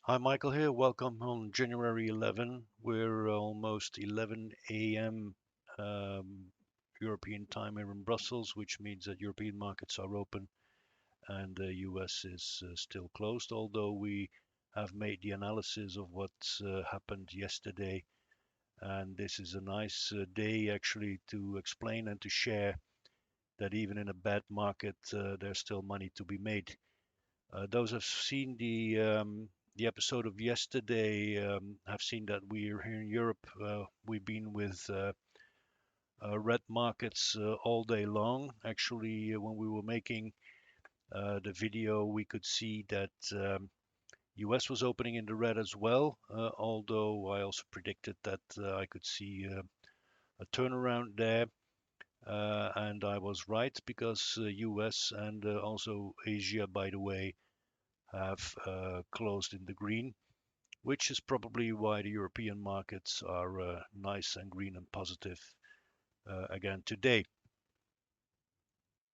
Hi, Michael here. Welcome on January 11. We're almost 11 a.m. Um, European time here in Brussels, which means that European markets are open and the US is still closed, although we have made the analysis of what happened yesterday. And this is a nice day actually to explain and to share that even in a bad market, there's still money to be made. Those have seen the episode of yesterday have seen that we're here in Europe. We've been with red markets all day long. Actually, when we were making the video, we could see that US was opening in the red as well. Although I also predicted that I could see a turnaround there. And I was right because US and also Asia, by the way, have closed in the green, which is probably why the European markets are nice and green and positive again today.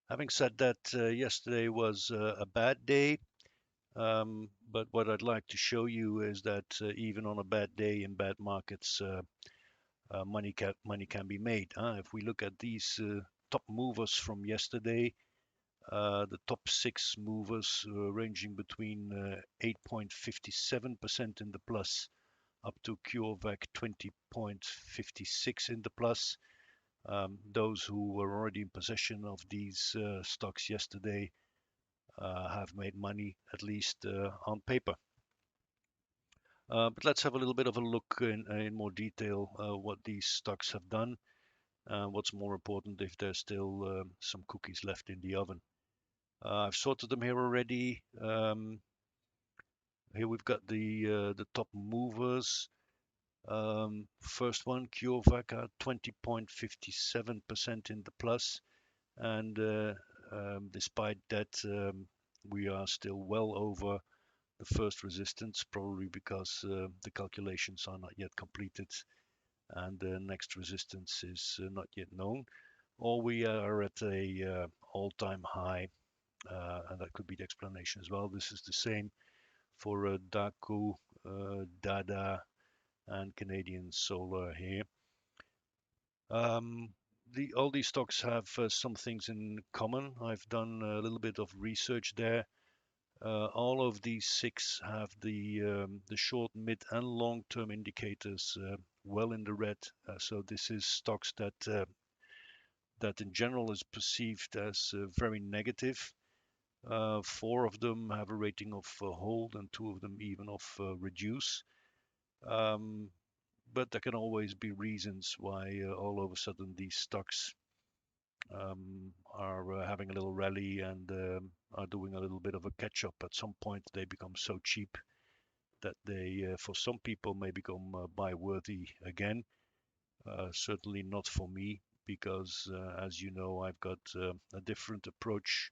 Having said that, yesterday was a bad day, but what I'd like to show you is that even on a bad day in bad markets, money can be made. If we look at these top movers from yesterday, the top six movers ranging between 8.57% in the plus up to CureVac 20.56 in the plus. Those who were already in possession of these stocks yesterday have made money, at least on paper. But let's have a little bit of a look in more detail what these stocks have done. What's more important, if there's still some cookies left in the oven. I've sorted them here already. Here we've got the top movers. First one, CureVac at 20.57% in the plus, and despite that, we are still well over the first resistance, probably because the calculations are not yet completed and the next resistance is not yet known, or we are at a all-time high, and that could be the explanation as well. This is the same for Daku, Dada, and Canadian Solar here. Um, all these stocks have some things in common. I've done a little bit of research there. All of these six have the short, mid, and long-term indicators well in the red. So this is stocks that in general is perceived as very negative. Four of them have a rating of hold, and two of them even of reduce. Um, but there can always be reasons why all of a sudden these stocks are having a little rally and are doing a little bit of a catch up. At some point, they become so cheap that they, for some people, may become buy worthy again. Certainly not for me, because as you know, I've got a different approach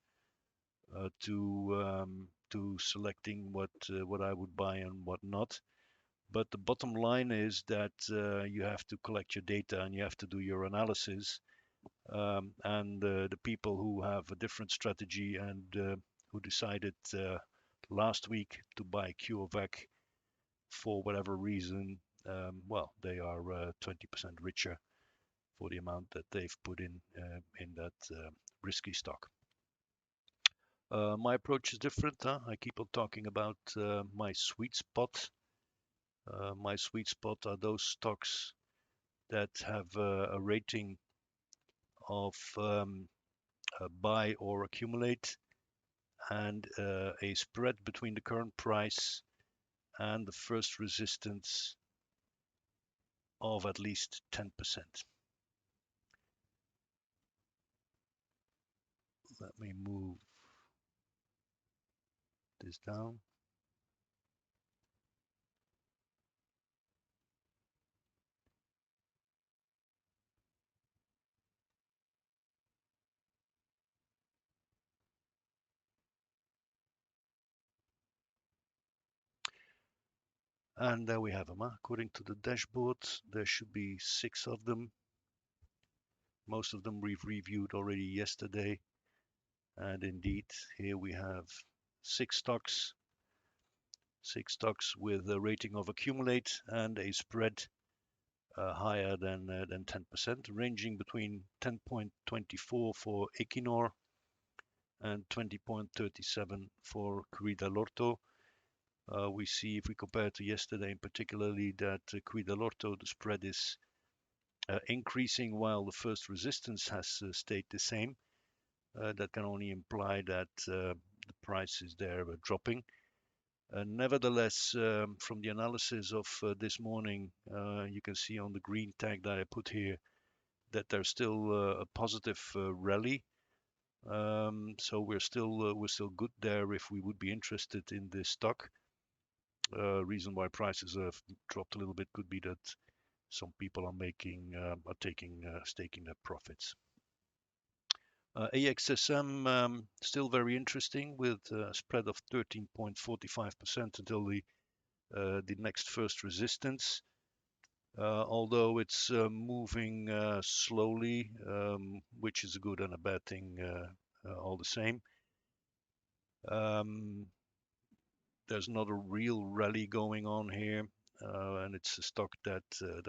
to selecting what I would buy and what not. But the bottom line is that you have to collect your data and you have to do your analysis. And the people who have a different strategy and who decided last week to buy CureVac for whatever reason, well, they are 20% richer for the amount that they've put in that risky stock. My approach is different. I keep on talking about my sweet spot. My sweet spot are those stocks that have a rating of buy or accumulate and a spread between the current price and the first resistance of at least 10%. Let me move this down. And there we have them. According to the dashboard, there should be 6 of them. Most of them we've reviewed already yesterday. And indeed, here we have 6 stocks. 6 stocks with a rating of accumulate and a spread higher than 10%, ranging between 10.24 for Equinor and 20.37 for Quidalorto. We see, if we compare to yesterday in particularly, that Quidalorto, the spread is increasing while the first resistance has stayed the same. That can only imply that the price is there dropping. Nevertheless, from the analysis of this morning, you can see on the green tag that I put here that there's still a positive rally. So we're still good there if we would be interested in this stock. Reason why prices have dropped a little bit could be that some people are staking their profits. AXSM still very interesting with a spread of 13.45% until the next first resistance. Although it's moving slowly, which is a good and a bad thing all the same. There's not a real rally going on here, and it's a stock that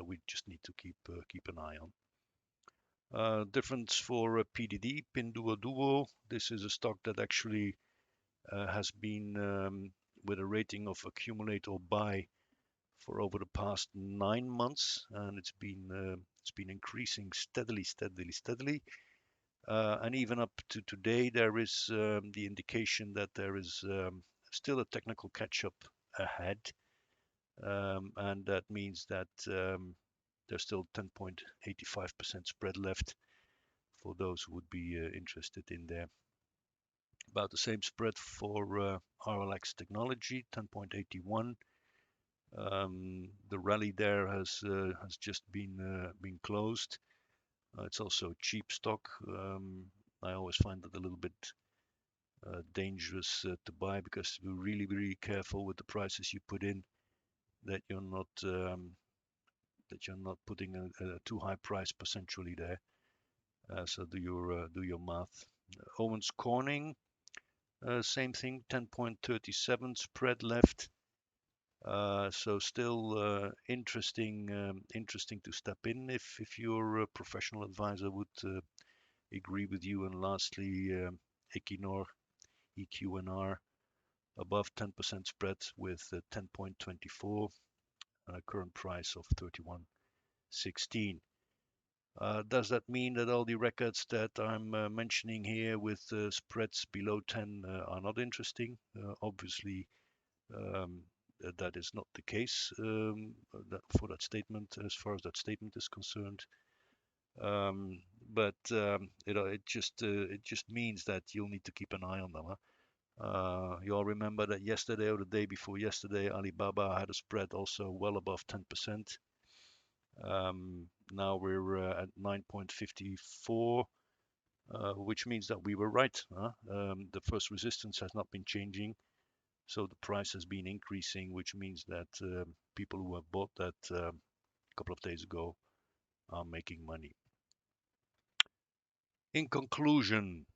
we just need to keep an eye on. Difference for PDD, Pinduoduo. This is a stock that actually has been with a rating of accumulate or buy for over the past 9 months, and it's been increasing steadily. And even up to today, there is the indication that there is still a technical catch-up ahead, and that means that there's still 10.85% spread left for those who would be interested in there. About the same spread for RLX Technology, 10.81. The rally there has just been closed. It's also a cheap stock. I always find it a little bit dangerous to buy, because you're really careful with the prices you put in, that you're not putting a too high price percentually there. So do your math. Owens Corning, same thing, 10.37 spread left. So still interesting to step in if your professional advisor would agree with you. And lastly, Equinor, EQNR, above 10% spread with 10.24, current price of 31.16. Does that mean that all the records that I'm mentioning here with spreads below 10 are not interesting? Obviously, that is not the case for that statement, as far as that statement is concerned. But it just means that you'll need to keep an eye on them. Huh? You all remember that yesterday or the day before yesterday, Alibaba had a spread also well above 10%. Now we're at 9.54, which means that we were right. Huh? The first resistance has not been changing, so the price has been increasing, which means that people who have bought that a couple of days ago are making money. In conclusion,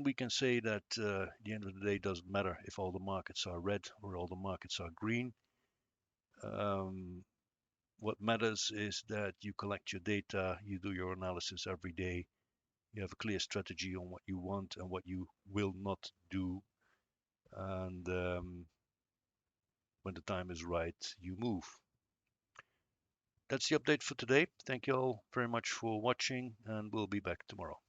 we can say that at the end of the day, it doesn't matter if all the markets are red or all the markets are green. What matters is that you collect your data, you do your analysis every day, you have a clear strategy on what you want and what you will not do, and when the time is right, you move. That's the update for today. Thank you all very much for watching, and we'll be back tomorrow.